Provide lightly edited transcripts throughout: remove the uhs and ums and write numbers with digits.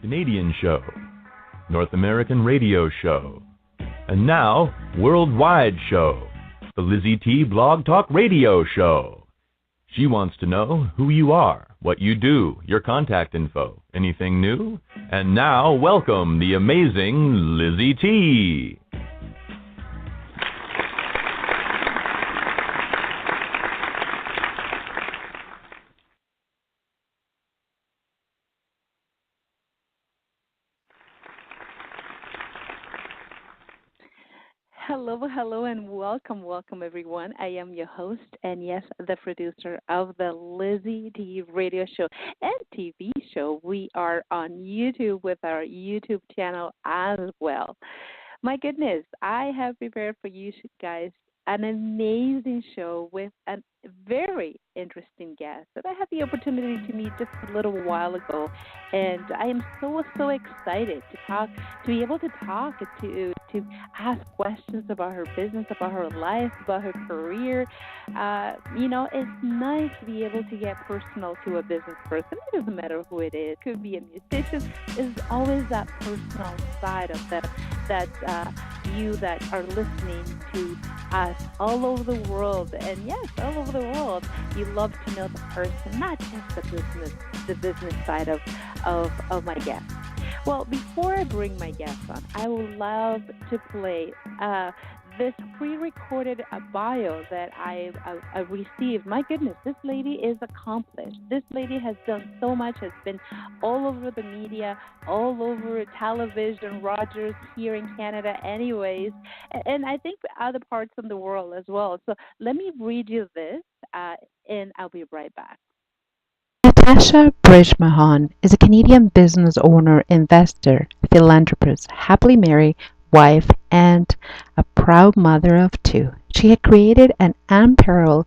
Canadian show, North American radio show, and now worldwide show, the Lizy T Blog Talk Radio Show. She wants to know who you are, what you do, your contact info, anything new. And now, welcome the amazing Lizy T. Hello, and welcome, everyone. I am your host, and yes, the producer of the Lizy T radio show and TV show. We are on YouTube with our YouTube channel as well. My goodness, I have prepared for you guys an amazing show with a very interesting guest that I had the opportunity to meet just a little while ago, and I am so excited to be able to talk, to ask questions about her business, about her life, about her career. It's nice to be able to get personal to a business person. It doesn't matter who it is. It could be a musician. It's always that personal side of that you that are listening to us all over the world, and yes, all over the world, you love to know the person, not just the business side of my guest. Well, before I bring my guest on, I would love to play this pre-recorded bio that I received. My goodness, this lady is accomplished. This lady has done so much, has been all over the media, all over television, Rogers here in Canada anyways, and I think other parts of the world as well. So let me read you this, and I'll be right back. Natasha Bridgmohan is a Canadian business owner, investor, philanthropist, happily married wife, and a proud mother of two. She had created an unparalleled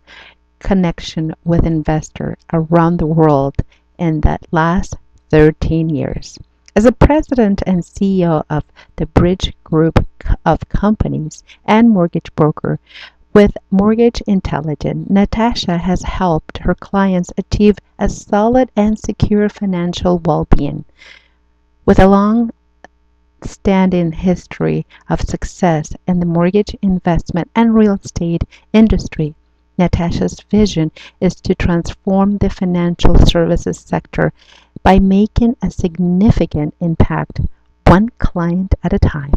connection with investors around the world in that last 13 years. As the president and CEO of the Bridg Group of companies and mortgage broker, with Mortgage Intelligence, Natasha has helped her clients achieve a solid and secure financial well-being. With a long-standing history of success in the mortgage, investment, and real estate industry, Natasha's vision is to transform the financial services sector by making a significant impact one client at a time.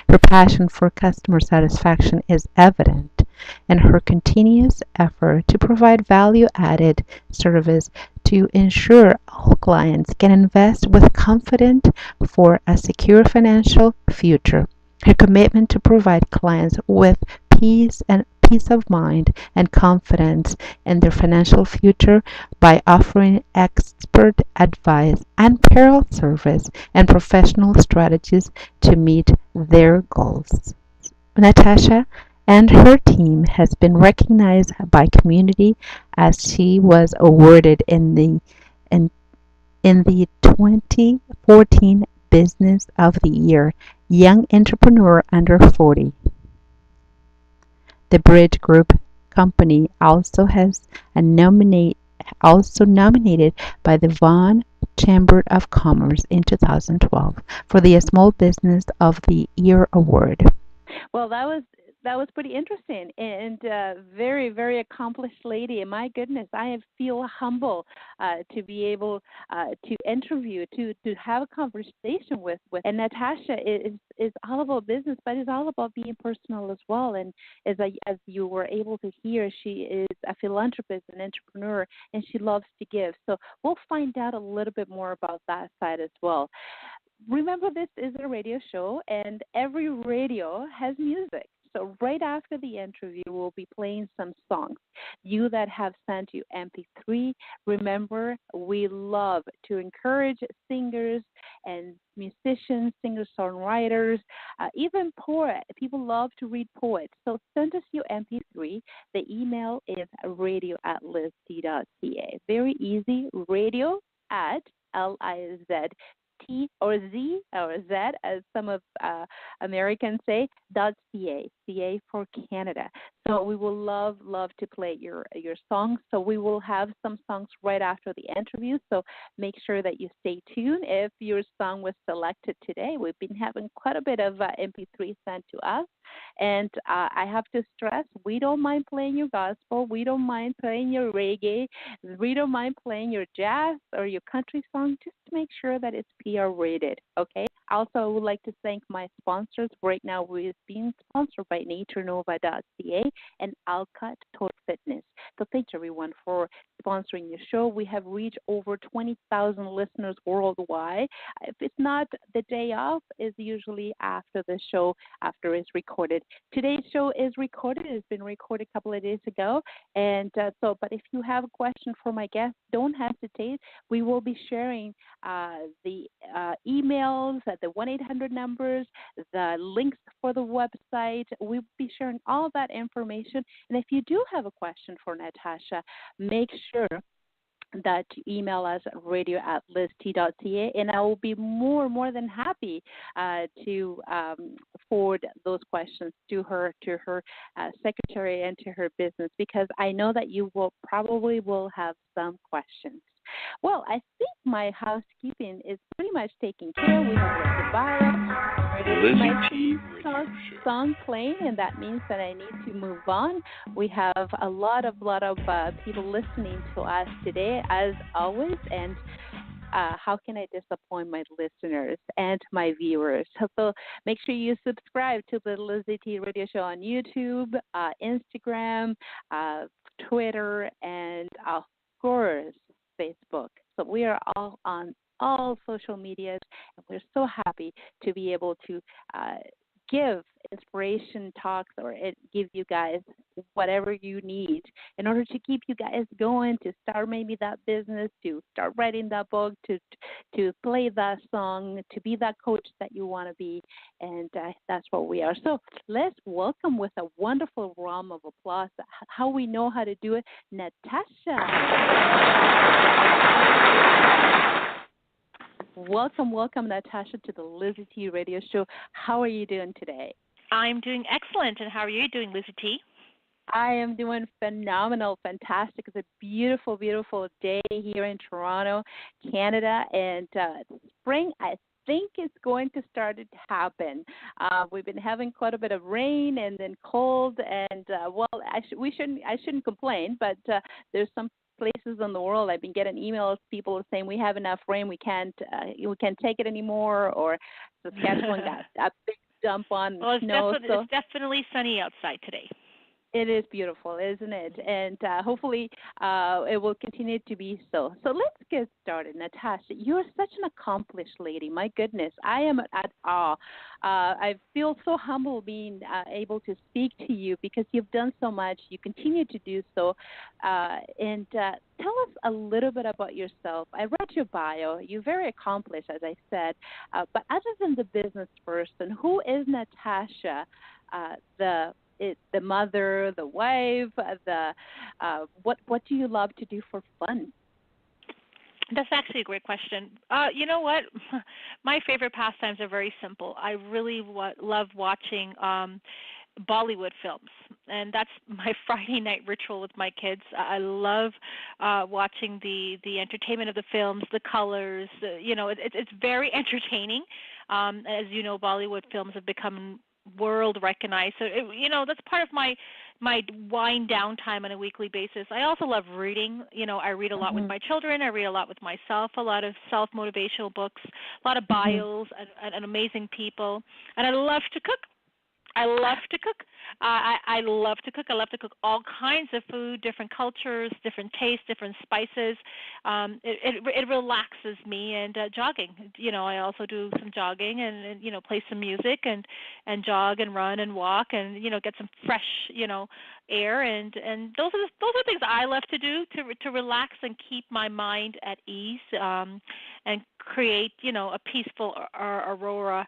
Her passion for customer satisfaction is evident in her continuous effort to provide value-added service to ensure all clients can invest with confidence for a secure financial future. Her commitment to provide clients with peace of mind and confidence in their financial future by offering expert advice, unparalleled service, and professional strategies to meet their goals. Natasha and her team has been recognized by community as she was awarded in the 2014 Business of the Year Young Entrepreneur Under 40. The Bridg Group company also has nominated by the Vaughan Chamber of Commerce in 2012 for the Small Business of the Year award. Well, that was pretty interesting, and very accomplished lady. And my goodness, I feel humble to be able to interview, to have a conversation with. And Natasha is all about business, but it's all about being personal as well. And as you were able to hear, she is a philanthropist, an entrepreneur, and she loves to give. So we'll find out a little bit more about that side as well. Remember, this is a radio show, and every radio has music. So right after the interview, we'll be playing some songs. You that have sent you MP3, remember, we love to encourage singers and musicians, singer-songwriters, even poets. People love to read poets. So send us your MP3. The email is radio@LizyT.ca. Very easy, radio at LizyT T or Z or Z, as some of Americans say, .ca, CA for Canada. So we will love to play your songs. So we will have some songs right after the interview. So make sure that you stay tuned. If your song was selected today, we've been having quite a bit of MP3 sent to us. And I have to stress, we don't mind playing your gospel. We don't mind playing your reggae. We don't mind playing your jazz or your country song, just to make sure that it's PR rated, okay? Also, I would like to thank my sponsors. Right now, we're being sponsored by NatureNova.ca and Alcott Total Fitness. So thanks, everyone, for sponsoring your show. We have reached over 20,000 listeners worldwide. If it's not the day of, it's usually after the show, after it's recorded. Today's show is recorded. It's been recorded a couple of days ago. And but if you have a question for my guest, don't hesitate. We will be sharing the emails, the 1-800 numbers, the links for the website. We'll be sharing all of that information. And if you do have a question for Natasha, make sure that you email us at radio@LizyT.ca, and I will be more than happy to forward those questions to her secretary and to her business, because I know that you will have some questions. Well, I think my housekeeping is pretty much taken care of. We have read the bio. Lizy T Song playing, and that means that I need to move on. We have a lot of people listening to us today, as always, and how can I disappoint my listeners and my viewers? So make sure you subscribe to the Lizy T Radio Show on YouTube, Instagram, Twitter, and of course, Facebook. So we are all on all social medias, and we're so happy to be able to give inspiration talks or give you guys whatever you need in order to keep you guys going, to start maybe that business, to start writing that book, to play that song, to be that coach that you want to be, and that's what we are. So let's welcome with a wonderful round of applause how we know how to do it, Natasha. Welcome, Natasha, to the Lizy T Radio Show. How are you doing today? I'm doing excellent. And how are you doing, Lizy T? I am doing phenomenal, fantastic. It's a beautiful, beautiful day here in Toronto, Canada, and spring, I think, is going to start to happen. We've been having quite a bit of rain and then cold, and I shouldn't complain, but there's some places in the world. I've been getting emails, people saying we have enough rain, we can't take it anymore, or Saskatchewan got a big dump on snow. It's definitely sunny outside today. It is beautiful, isn't it? And hopefully it will continue to be so. So let's get started. Natasha, you're such an accomplished lady. My goodness, I am at awe. I feel so humble being able to speak to you because you've done so much. You continue to do so. And tell us a little bit about yourself. I read your bio. You're very accomplished, as I said. But other than the business person, who is Natasha, the mother, the wife, what do you love to do for fun? That's actually a great question. You know what? My favorite pastimes are very simple. I really love watching Bollywood films, and that's my Friday night ritual with my kids. I love watching the entertainment of the films, the colors. It's very entertaining. As you know, Bollywood films have become world recognized. So that's part of my wind down time on a weekly basis. I also love reading. I read a lot with my children. I read a lot with myself. A lot of self-motivational books, a lot of bios, and amazing people. And I love to cook. I love to cook. I love to cook. I love to cook all kinds of food, different cultures, different tastes, different spices. It relaxes me. And jogging. I also do some jogging and play some music and jog and run and walk and get some fresh air, and those are things I love to do to relax and keep my mind at ease, and create, a peaceful aurora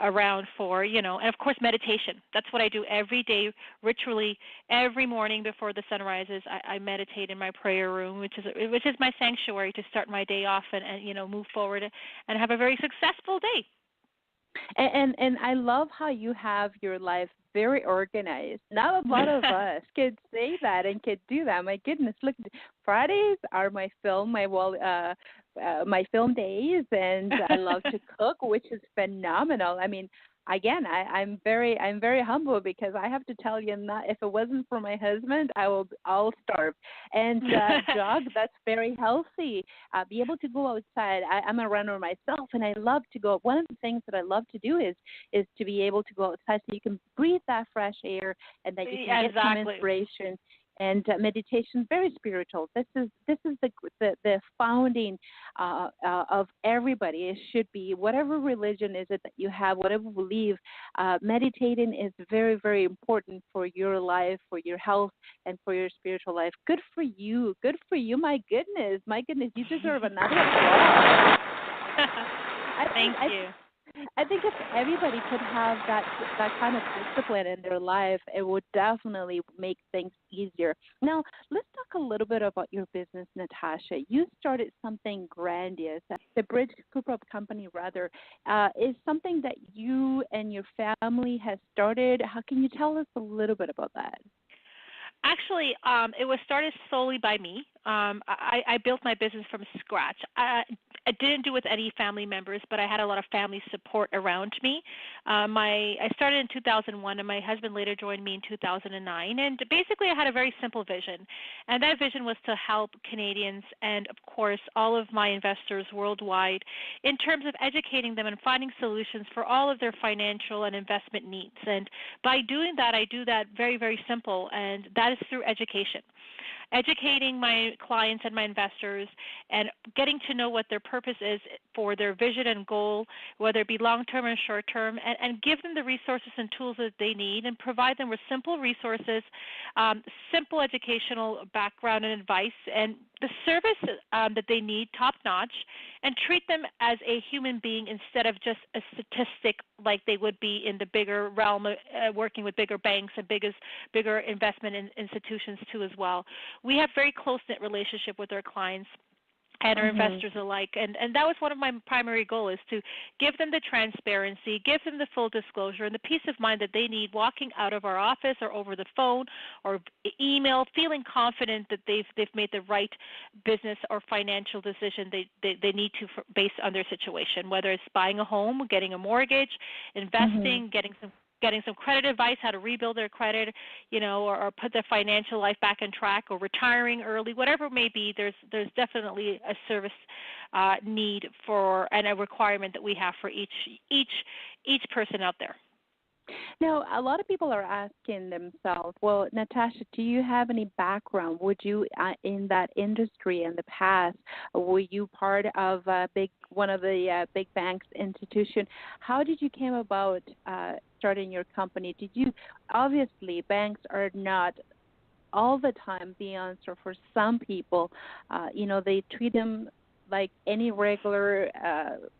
around for, and of course meditation. That's what I do every day, ritually, every morning before the sun rises. I meditate in my prayer room, which is my sanctuary to start my day off and move forward and have a very successful day. And I love how you have your life very organized. Not a lot of us could say that and could do that. My goodness, look, Fridays are my film days, and I love to cook, which is phenomenal. I mean, again, I'm very humble because I have to tell you, if it wasn't for my husband, I'll starve. And jog, that's very healthy. Be able to go outside. I'm a runner myself, and I love to go. One of the things that I love to do is to be able to go outside so you can breathe that fresh air and that you can get some inspiration. And meditation, very spiritual. This is the founding of everybody. It should be whatever religion is it that you have, whatever belief. Meditating is very, very important for your life, for your health, and for your spiritual life. Good for you. Good for you. My goodness. You deserve another applause. Thank you. I think if everybody could have that kind of discipline in their life, it would definitely make things easier. Now, let's talk a little bit about your business, Natasha. You started something grandiose. The Bridg Group of company, is something that you and your family has started. How can you tell us a little bit about that? Actually, it was started solely by me. I built my business from scratch. I didn't do it with any family members, but I had a lot of family support around me. I started in 2001, and my husband later joined me in 2009. And basically, I had a very simple vision, and that vision was to help Canadians and, of course, all of my investors worldwide in terms of educating them and finding solutions for all of their financial and investment needs. And by doing that, I do that very, very simple, and that is through education. Educating my clients and my investors and getting to know what their purpose is for their vision and goal, whether it be long-term or short-term, and give them the resources and tools that they need and provide them with simple resources, simple educational background and advice, and the service that they need, top-notch, and treat them as a human being instead of just a statistic like they would be in the bigger realm, working with bigger banks and bigger investment institutions too as well. We have very close-knit relationship with our clients and our investors alike. And that was one of my primary goals, is to give them the transparency, give them the full disclosure, and the peace of mind that they need walking out of our office or over the phone or email, feeling confident that they've made the right business or financial decision they need to based on their situation, whether it's buying a home, getting a mortgage, investing, getting some credit advice, how to rebuild their credit, or put their financial life back on track, or retiring early, whatever it may be. There's definitely a service need for and a requirement that we have for each person out there. Now, a lot of people are asking themselves, well, Natasha, do you have any background? Would you, in that industry in the past, were you part of one of the big banks institution? How did you came about starting your company? Obviously, banks are not all the time the answer for some people. They treat them like any regular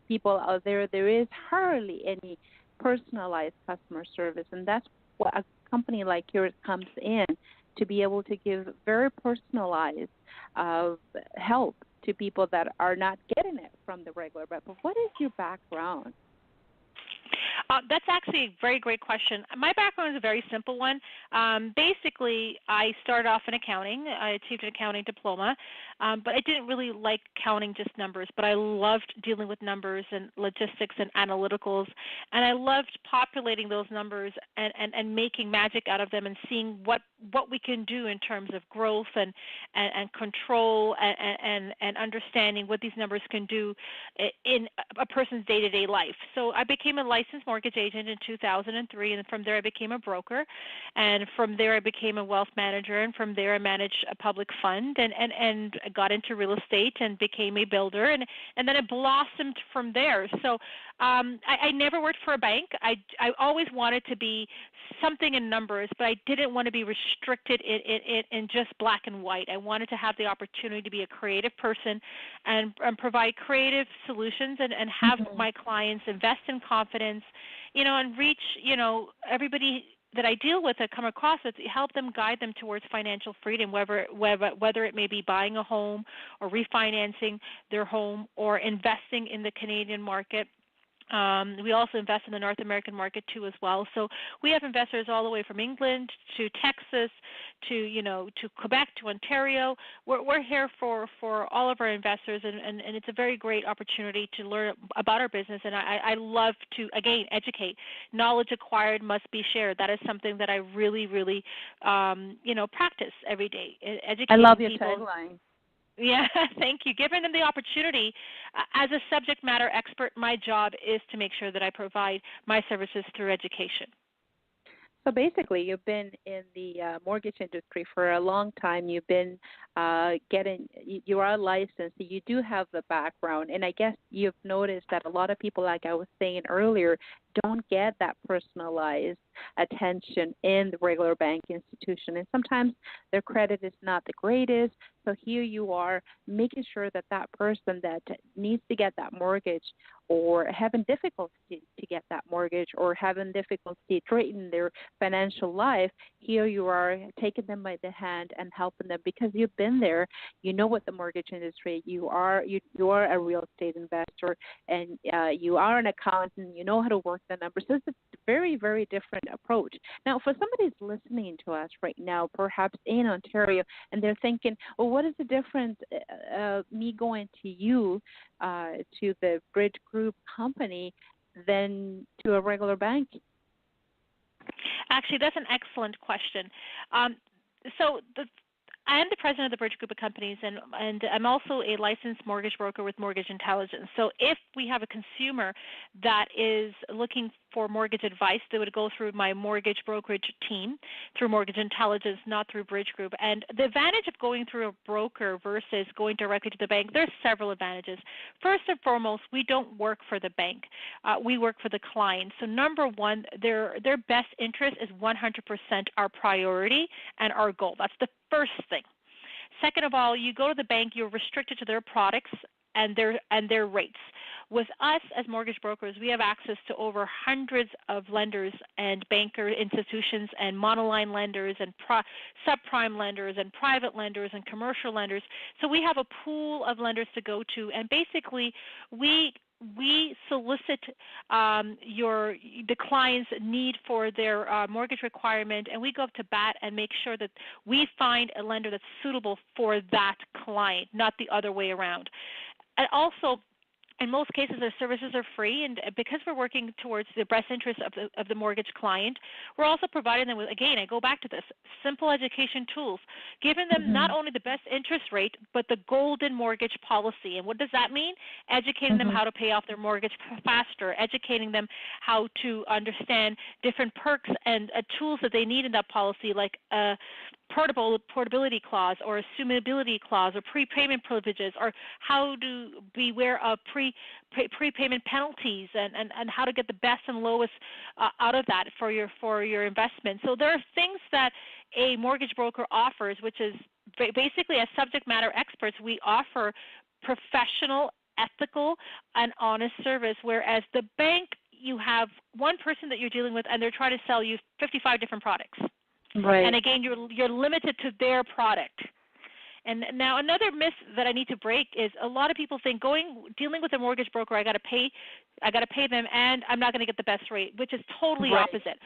people out there. There is hardly any personalized customer service, and that's what a company like yours comes in to be able to give very personalized help to people that are not getting it from the regular bank. But what is your background? That's actually a very great question. My background is a very simple one. Basically, I started off in accounting. I achieved an accounting diploma, but I didn't really like counting just numbers, but I loved dealing with numbers and logistics and analyticals, and I loved populating those numbers and making magic out of them and seeing what we can do in terms of growth and control and understanding what these numbers can do in a person's day-to-day life. So I became a licensed mortgage agent in 2003, and from there I became a broker, and from there I became a wealth manager, and from there I managed a public fund and got into real estate and became a builder, and then it blossomed from there. So I never worked for a bank. I always wanted to be something in numbers, but I didn't want to be restricted in just black and white. I wanted to have the opportunity to be a creative person and provide creative solutions and have my clients invest in confidence, and reach, everybody that I deal with that come across it, help them, guide them towards financial freedom, whether it may be buying a home or refinancing their home or investing in the Canadian market. We also invest in the North American market too as well. So we have investors all the way from England to Texas to Quebec to Ontario. We're here for all of our investors, and it's a very great opportunity to learn about our business. And I love to, again, educate. Knowledge acquired must be shared. That is something that I really, really, practice every day. Educating I love your people. tagline. Yeah, thank you. Giving them the opportunity. As a subject matter expert, my job is to make sure that I provide my services through education. So basically, you've been in the mortgage industry for a long time. You've been you are licensed. So you do have the background. And I guess you've noticed that a lot of people, like I was saying earlier, don't get that personalized attention in the regular bank institution. And sometimes their credit is not the greatest. So here you are making sure that that person that needs to get that mortgage or having difficulty to get that mortgage or having difficulty straightening their financial life, here you are taking them by the hand and helping them because you've been there. You know what the mortgage industry, you are a real estate investor, and you are an accountant. You know how to work the numbers. So it's a very, very different approach. Now, for somebody who's listening to us right now, perhaps in Ontario, and they're thinking, well, what is the difference me going to you, to the Bridg Group company, than to a regular bank? Actually, that's an excellent question. I am the president of the Bridg Group of companies, and I'm also a licensed mortgage broker with Mortgage Intelligence. So if we have a consumer that is looking for mortgage advice, they would go through my mortgage brokerage team, through Mortgage Intelligence, not through Bridg Group. And the advantage of going through a broker versus going directly to the bank, there's several advantages. First and foremost, we don't work for the bank. We work for the client. So number one, their best interest is 100% our priority and our goal. That's the first thing. Second of all, you go to the bank, you're restricted to their products and their rates. With us as mortgage brokers, we have access to over hundreds of lenders and banker institutions and monoline lenders and subprime lenders and private lenders and commercial lenders. So we have a pool of lenders to go to, and basically we solicit the client's need for their mortgage requirement, and we go up to bat and make sure that we find a lender that's suitable for that client, not the other way around. And also, in most cases, our services are free, and because we're working towards the best interest of the mortgage client, we're also providing them with, again, I go back to this, simple education tools, giving them not only the best interest rate, but the golden mortgage policy. And what does that mean? Educating them how to pay off their mortgage faster, educating them how to understand different perks and tools that they need in that policy, like portability clause or assumability clause or prepayment privileges, or how to beware of prepayment penalties and how to get the best and lowest out of that for your investment. So there are things that a mortgage broker offers, which is basically, as subject matter experts, we offer professional, ethical, and honest service, whereas the bank, you have one person that you're dealing with and they're trying to sell you 55 different products. Right. And again, you're limited to their product. And now another myth that I need to break is a lot of people think dealing with a mortgage broker, I got to pay them, and I'm not going to get the best rate, which is totally opposite.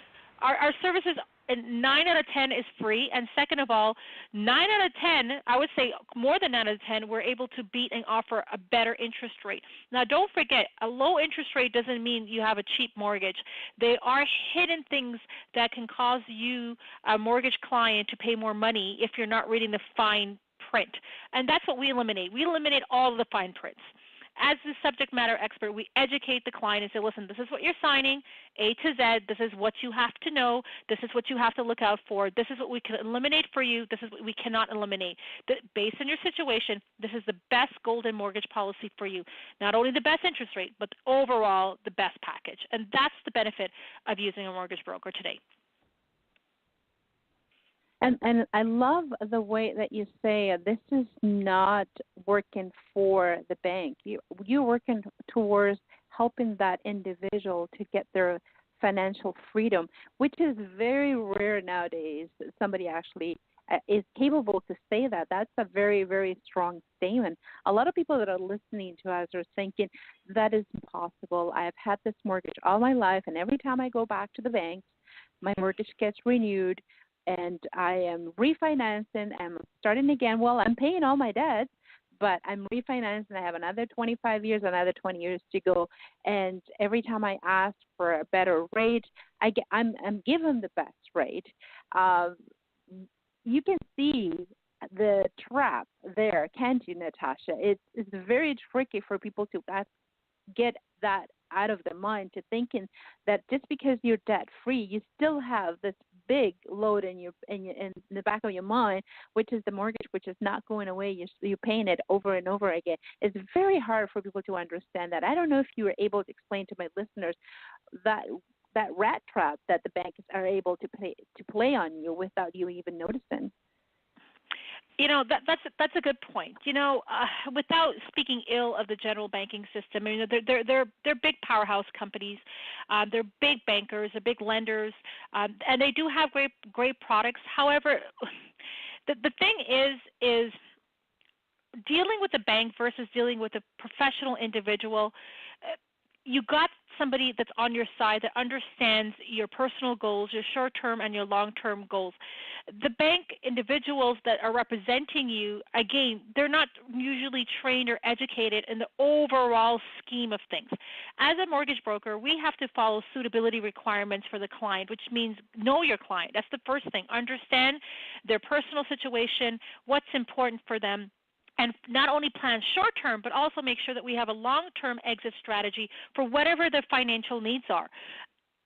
Our services, 9 out of 10 is free, and second of all, 9 out of 10, I would say more than 9 out of 10, we're able to beat and offer a better interest rate. Now, don't forget, a low interest rate doesn't mean you have a cheap mortgage. They are hidden things that can cause you, a mortgage client, to pay more money if you're not reading the fine print, and that's what we eliminate. We eliminate all of the fine prints. as the subject matter expert, we educate the client and say, listen, this is what you're signing, A to Z. This is what you have to know. This is what you have to look out for. This is what we can eliminate for you. This is what we cannot eliminate. Based on your situation, this is the best golden mortgage policy for you. Not only the best interest rate, but overall the best package. And that's the benefit of using a mortgage broker today. And I love the way that you say this is not working for the bank. You're working towards helping that individual to get their financial freedom, which is very rare nowadays. Somebody actually is capable to say that. That's a very, very strong statement. A lot of people that are listening to us are thinking that is impossible. I have had this mortgage all my life, and every time I go back to the bank, my mortgage gets renewed, and I am refinancing. I'm starting again. Well, I'm paying all my debts, but I'm refinancing. I have another 25 years, another 20 years to go. And every time I ask for a better rate, I'm given the best rate. You can see the trap there, can't you, Natasha? It's very tricky for people to get that out of their mind, to thinking that just because you're debt free, you still have this big load in the back of your mind, which is the mortgage, which is not going away. You're paying it over and over again. It's very hard for people to understand that. I don't know if you were able to explain to my listeners that rat trap that the banks are able to play on you without you even noticing. You know, that's a good point. You know, without speaking ill of the general banking system, I mean, they're big powerhouse companies. They're big bankers, they're big lenders, and they do have great products. However, the thing is dealing with a bank versus dealing with a professional individual. You got somebody that's on your side that understands your personal goals, your short-term and your long-term goals. The bank individuals that are representing you, again, they're not usually trained or educated in the overall scheme of things. As a mortgage broker, we have to follow suitability requirements for the client, which means know your client. That's the first thing. Understand their personal situation, what's important for them, and not only plan short-term, but also make sure that we have a long-term exit strategy for whatever their financial needs are.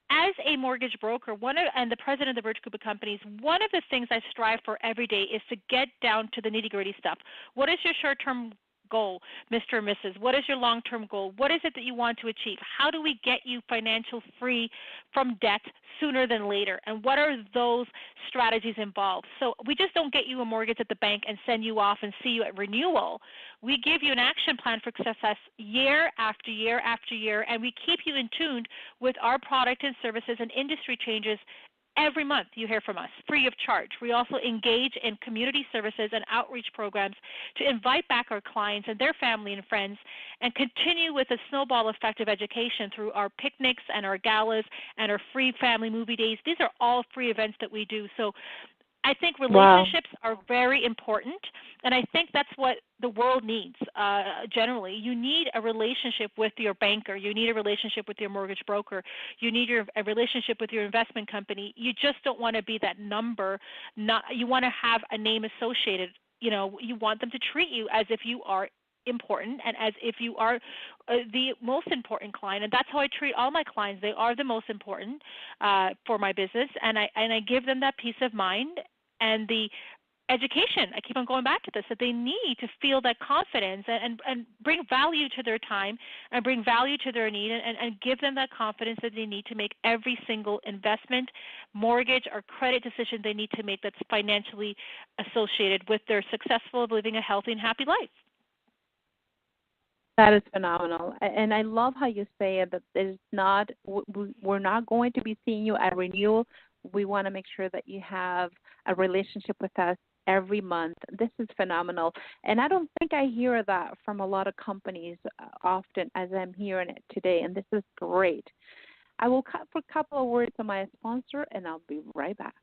As a mortgage broker, and the president of the Bridg Group of companies, one of the things I strive for every day is to get down to the nitty-gritty stuff. What is your short-term goal, Mr. or Mrs.? What is your long-term goal? What is it that you want to achieve? How do we get you financial free from debt sooner than later? And what are those strategies involved? So we just don't get you a mortgage at the bank and send you off and see you at renewal. We give you an action plan for success year after year after year, and we keep you in tune with our product and services and industry changes. Every month you hear from us, free of charge. We also engage in community services and outreach programs to invite back our clients and their family and friends, and continue with a snowball effect of education through our picnics and our galas and our free family movie days. These are all free events that we do. So I think relationships are very important, and I think that's what the world needs generally. You need a relationship with your banker. You need a relationship with your mortgage broker. You need a relationship with your investment company. You just don't want to be that number. You want to have a name associated. You know, you want them to treat you as if you are important and as if you are the most important client, and that's how I treat all my clients. They are the most important for my business, and I give them that peace of mind and the education. I keep on going back to this, that they need to feel that confidence and bring value to their time and bring value to their need, and give them that confidence that they need to make every single investment, mortgage, or credit decision they need to make that's financially associated with their successful living a healthy and happy life. That is phenomenal. And I love how you say that we're not going to be seeing you at renewal. We want to make sure that you have a relationship with us every month. This is phenomenal. And I don't think I hear that from a lot of companies often as I'm hearing it today, and this is great. I will cut for a couple of words on my sponsor, and I'll be right back.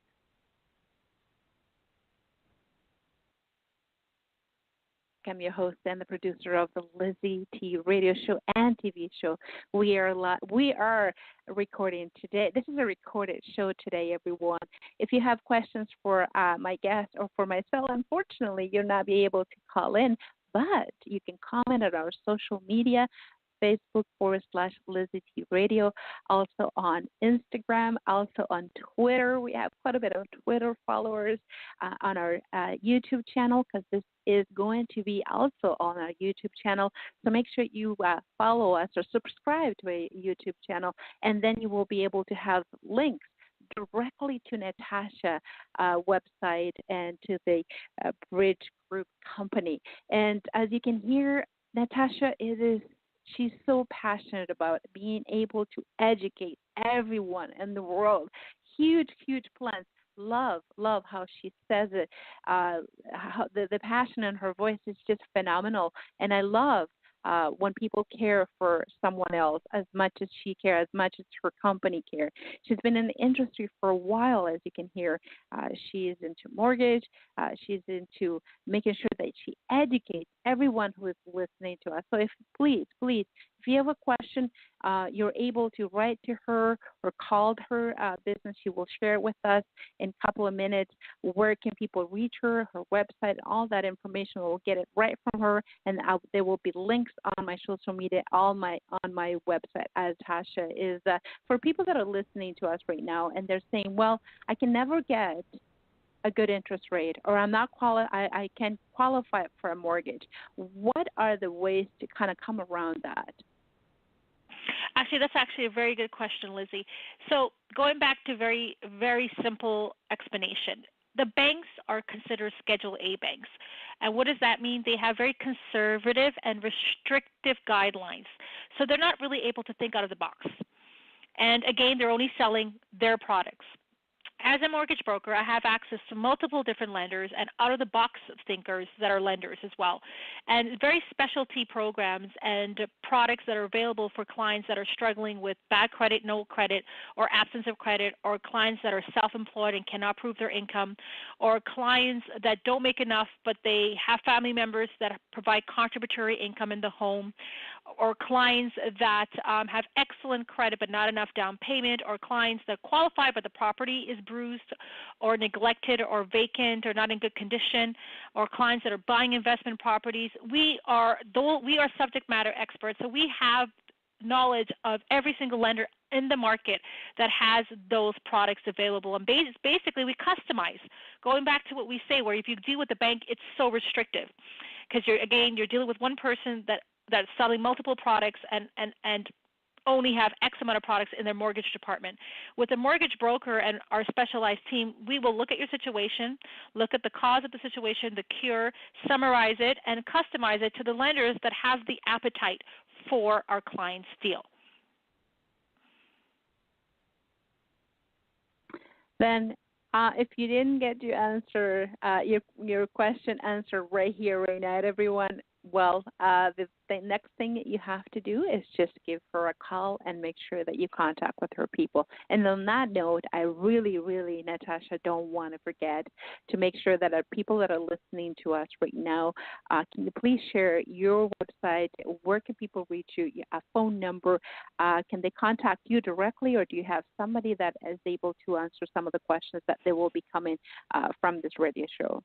I'm your host and the producer of the Lizy T radio show and TV show. We are recording today. This is a recorded show today, everyone. If you have questions for my guest or for myself, unfortunately, you'll not be able to call in, but you can comment on our social media, Facebook/Lizy T Radio, also on Instagram, also on Twitter. We have quite a bit of Twitter followers on our YouTube channel, because this is going to be also on our YouTube channel. So make sure you follow us or subscribe to a YouTube channel, and then you will be able to have links directly to Natasha website and to the Bridg Group company. And as you can hear, Natasha she's so passionate about being able to educate everyone in the world. Huge, huge plans. Love how she says it. How the passion in her voice is just phenomenal. And I love when people care for someone else as much as she cares, as much as her company cares. She's been in the industry for a while, as you can hear. She is into mortgage. She's into making sure that she educates everyone who is listening to us. So please, if you have a question, you're able to write to her or call her business. She will share it with us in a couple of minutes. Where can people reach her website, all that information. We'll get it right from her, and there will be links on my social media, on my website, as Tasha is. For people that are listening to us right now and they're saying, well, I can never get a good interest rate, or I can qualify for a mortgage. What are the ways to kind of come around that? Actually, that's actually a very good question, Lizy. So going back to very, very simple explanation, the banks are considered Schedule A banks. And what does that mean? They have very conservative and restrictive guidelines. So they're not really able to think out of the box. And again, they're only selling their products. As a mortgage broker, I have access to multiple different lenders and out-of-the-box thinkers that are lenders as well, and very specialty programs and products that are available for clients that are struggling with bad credit, no credit, or absence of credit, or clients that are self-employed and cannot prove their income, or clients that don't make enough but they have family members that provide contributory income in the home, or clients that have excellent credit but not enough down payment, or clients that qualify but the property is bruised or neglected or vacant or not in good condition, or clients that are buying investment properties. We are subject matter experts, so we have knowledge of every single lender in the market that has those products available. And basically we customize. Going back to what we say, where if you deal with the bank, it's so restrictive because you're dealing with one person that's selling multiple products and only have X amount of products in their mortgage department. With a mortgage broker and our specialized team, we will look at your situation, look at the cause of the situation, the cure, summarize it, and customize it to the lenders that have the appetite for our client's deal. Then if you didn't get your answer, your question answered right here, right now, everyone, well, the next thing you have to do is just give her a call and make sure that you contact with her people. And on that note, I really, really, Natasha, don't want to forget to make sure that our people that are listening to us right now, can you please share your website? Where can people reach you? A phone number? Can they contact you directly, or do you have somebody that is able to answer some of the questions that they will be coming from this radio show?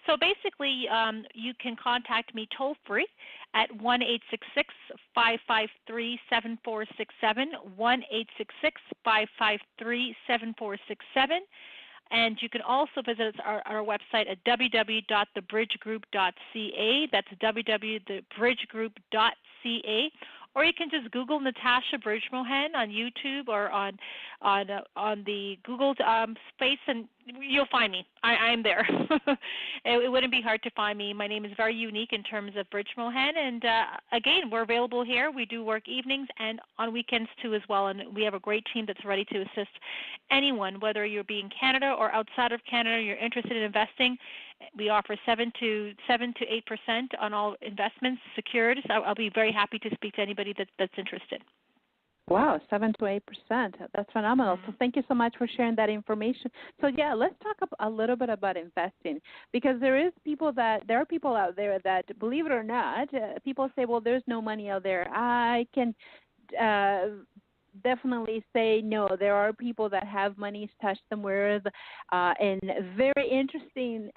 So basically, you can contact me toll-free at 1-866-553-7467, 1-866-553-7467. And you can also visit our website at www.thebridggroup.ca. That's www.thebridggroup.ca. Or you can just Google Natasha Bridgmohan on YouTube or on the Google space, and you'll find me. I'm there. It wouldn't be hard to find me. My name is very unique in terms of Bridgmohan, and again, we're available here. We do work evenings and on weekends too as well, and we have a great team that's ready to assist anyone, whether you're being Canada or outside of Canada, you're interested in investing. We offer 7 to 8% on all investments secured. So I'll be very happy to speak to anybody that's interested. Wow, 7 to 8%. That's phenomenal. So thank you so much for sharing that information. So yeah, let's talk a little bit about investing, because there are people out there that, believe it or not, people say, well, there's no money out there. I can definitely say no. There are people that have money stashed somewhere in very interesting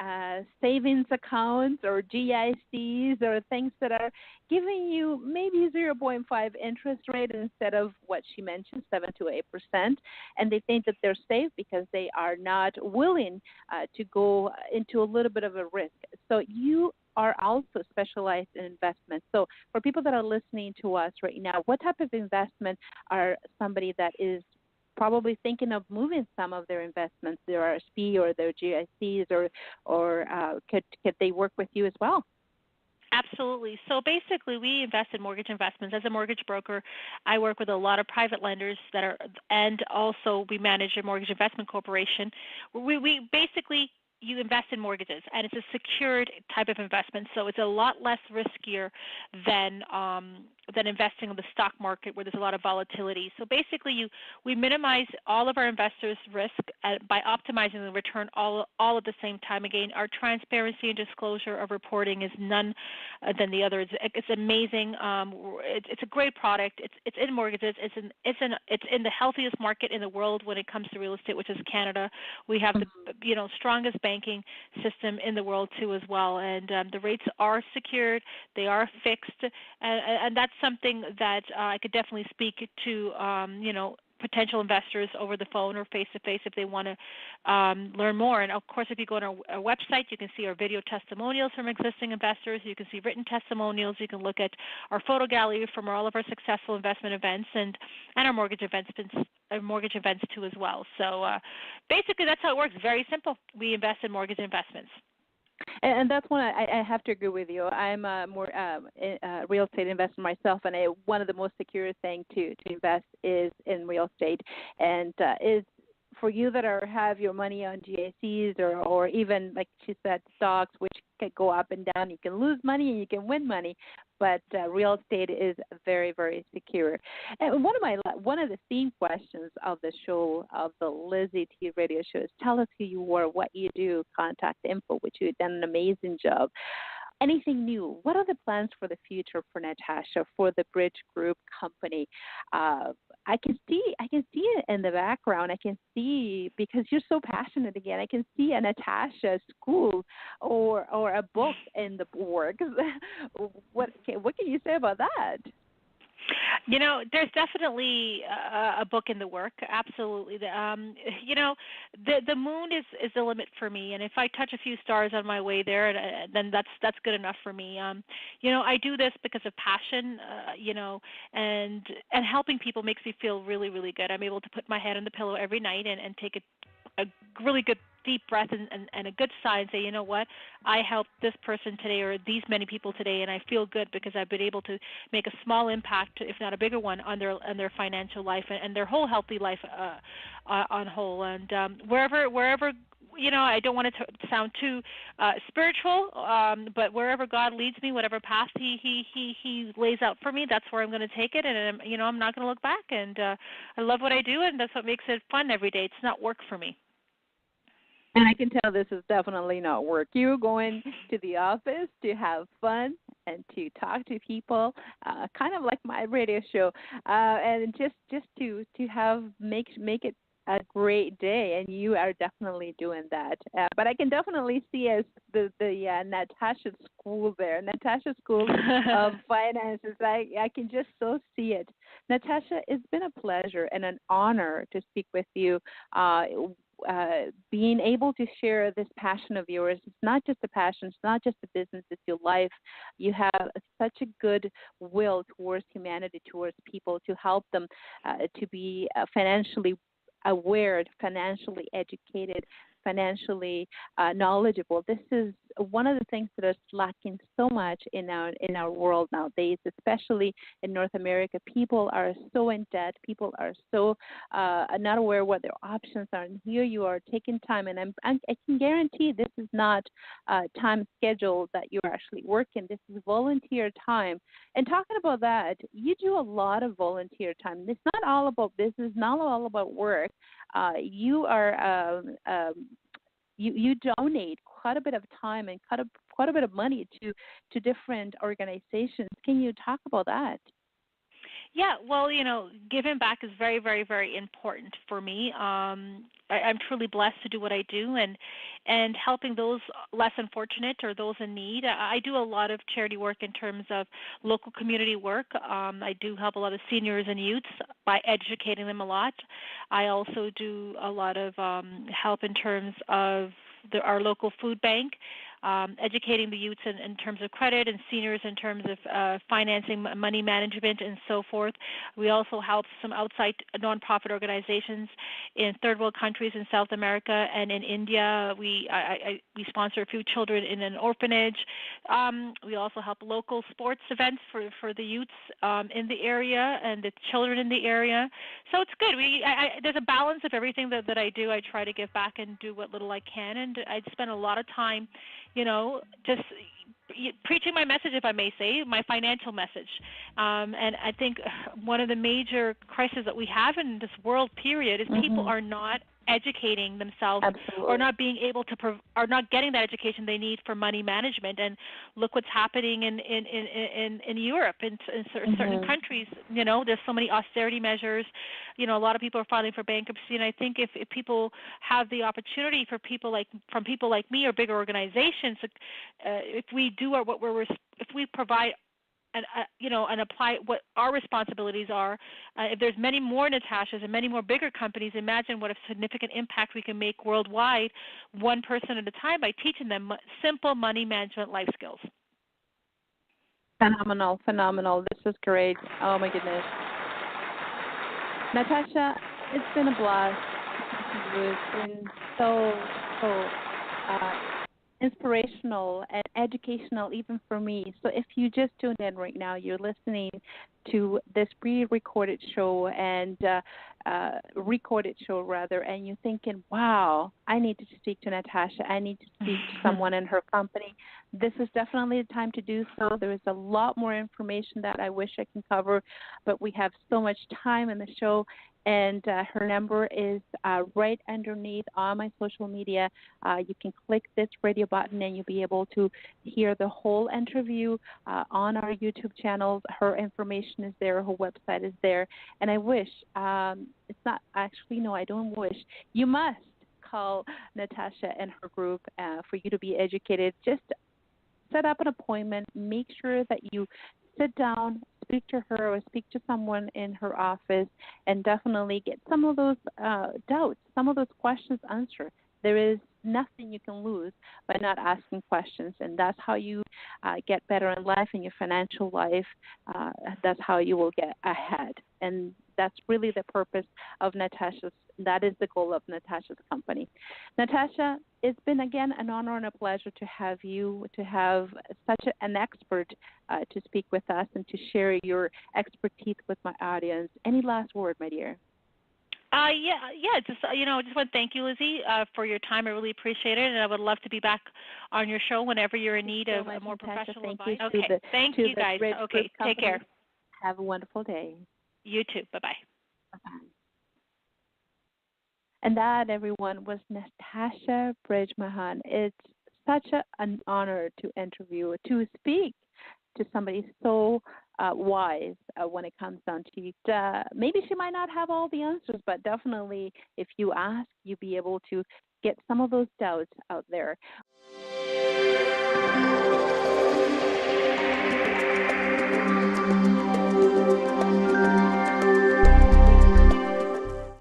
savings accounts or GICs or things that are giving you maybe 0.5 interest rate instead of what she mentioned, 7 to 8%, and they think that they're safe because they are not willing to go into a little bit of a risk. So you are also specialized in investments. So for people that are listening to us right now, what type of investment are somebody that is probably thinking of moving some of their investments, their RSP or their GICs, or could they work with you as well? Absolutely. So basically, we invest in mortgage investments. As a mortgage broker, I work with a lot of private lenders and also we manage a mortgage investment corporation. We basically you invest in mortgages, and it's a secured type of investment, so it's a lot less riskier than investing in the stock market where there's a lot of volatility. So basically, we minimize all of our investors' risk by optimizing the return all at the same time. Again, our transparency and disclosure of reporting is none than the other. It's amazing. It's a great product. It's in mortgages. It's in the healthiest market in the world when it comes to real estate, which is Canada. We have the strongest banking system in the world too as well, and the rates are secured. They are fixed, and that's something that I could definitely speak to potential investors over the phone or face-to-face if they want to learn more. And, of course, if you go on our website, you can see our video testimonials from existing investors. You can see written testimonials. You can look at our photo gallery from all of our successful investment events and our mortgage events too as well. So basically that's how it works. Very simple. We invest in mortgage investments. And that's one I have to agree with you. I'm a more real estate investor myself, and one of the most secure things to invest is in real estate. And is for you that have your money on GICs or even, like she said, stocks, which can go up and down. You can lose money and you can win money, but real estate is very, very secure. And one of the theme questions of the show, of the Lizy T radio show, is tell us who you are, what you do, contact info, which you've done an amazing job. Anything new? What are the plans for the future for Natasha, for the Bridg Group company? I can see it in the background. I can see, because you're so passionate again, I can see a Natasha school or a book in the works. What can you say about that? There's definitely a book in the work. Absolutely. The moon is the limit for me, and if I touch a few stars on my way there, then that's good enough for me. I do this because of passion, and helping people makes me feel really, really good. I'm able to put my head on the pillow every night and take a really good deep breath and a good sigh and say, you know what, I helped this person today or these many people today, and I feel good because I've been able to make a small impact, if not a bigger one, on their financial life and their whole healthy life on whole. And wherever I don't want it to sound too spiritual, but wherever God leads me, whatever path He lays out for me, that's where I'm going to take it, and I'm not going to look back. And I love what I do, and that's what makes it fun every day. It's not work for me. And I can tell this is definitely not work. You're going to the office to have fun and to talk to people, kind of like my radio show, and just to make it a great day. And you are definitely doing that. But I can definitely see as the Natasha School there, Natasha School of Finances. I can just so see it. Natasha, it's been a pleasure and an honor to speak with you. Being able to share this passion of yours, it's not just a passion, it's not just a business, it's your life. You have such a good will towards humanity, towards people, to help them to be financially aware, financially educated, financially knowledgeable. This is one of the things that is lacking so much in our world nowadays, especially in North America. People are so in debt. People are so not aware what their options are. And here you are taking time, and I can guarantee this is not time scheduled that you're actually working. This is volunteer time. And talking about that, you do a lot of volunteer time. It's not all about business, not all about work. You are you donate quite a bit of time and quite a bit of money to different organizations. Can you talk about that? Yeah, well, giving back is very, very, very important for me. I'm truly blessed to do what I do, and helping those less unfortunate or those in need. I do a lot of charity work in terms of local community work. I do help a lot of seniors and youths by educating them a lot. I also do a lot of help in terms of our local food bank, educating the youths in terms of credit and seniors in terms of financing, money management, and so forth. We also help some outside nonprofit organizations in third world countries in South America and in India. We sponsor a few children in an orphanage. We also help local sports events for the youths in the area and the children in the area. So it's good. There's a balance of everything that I do. I try to give back and do what little I can, and I spend a lot of time, just preaching my message, if I may say, my financial message. And I think one of the major crises that we have in this world period is people are not educating themselves. Absolutely. Or not being able to are not getting that education they need for money management. And look what's happening in Europe, in certain countries. There's so many austerity measures. A lot of people are filing for bankruptcy, and I think if people have the opportunity from people like me or bigger organizations, if we do if we provide and apply what our responsibilities are. If there's many more Natashas and many more bigger companies, imagine what a significant impact we can make worldwide, one person at a time, by teaching them simple money management life skills. Phenomenal. This is great. Oh, my goodness. Natasha, it's been a blast. It's been so inspirational and educational even for me. So if you just tuned in right now, you're listening to this pre-recorded show and recorded show rather, and you're thinking, wow, I need to speak to Natasha. I need to speak to someone in her company. This is definitely the time to do so. There is a lot more information that I wish I can cover, but we have so much time in the show. And her number is right underneath on my social media. You can click this radio button and you'll be able to hear the whole interview on our YouTube channel. Her information is there. Her website is there. And I wish, it's not actually, no, I don't wish. You must call Natasha and her group for you to be educated. Just set up an appointment. Make sure that you sit down, speak to her or speak to someone in her office, and definitely get some of those doubts, some of those questions answered. There is nothing you can lose by not asking questions, and that's how you get better in life, in your financial life. That's how you will get ahead, and that's really the purpose of that is the goal of Natasha's company. Natasha, it's been again an honor and a pleasure to have you, to have such an expert to speak with us and to share your expertise with my audience. Any last word, my dear? Just just want to thank you, Lizy, for your time. I really appreciate it, and I would love to be back on your show whenever you're in need of a more professional advice. Okay, thank you guys. Okay, take care. Have a wonderful day. You too. Bye-bye. Bye-bye. And that, everyone, was Natasha Bridgmohan. It's such an honor to interview, to speak to somebody so wise when it comes down to it. Maybe she might not have all the answers, but definitely if you ask, you'll be able to get some of those doubts out there.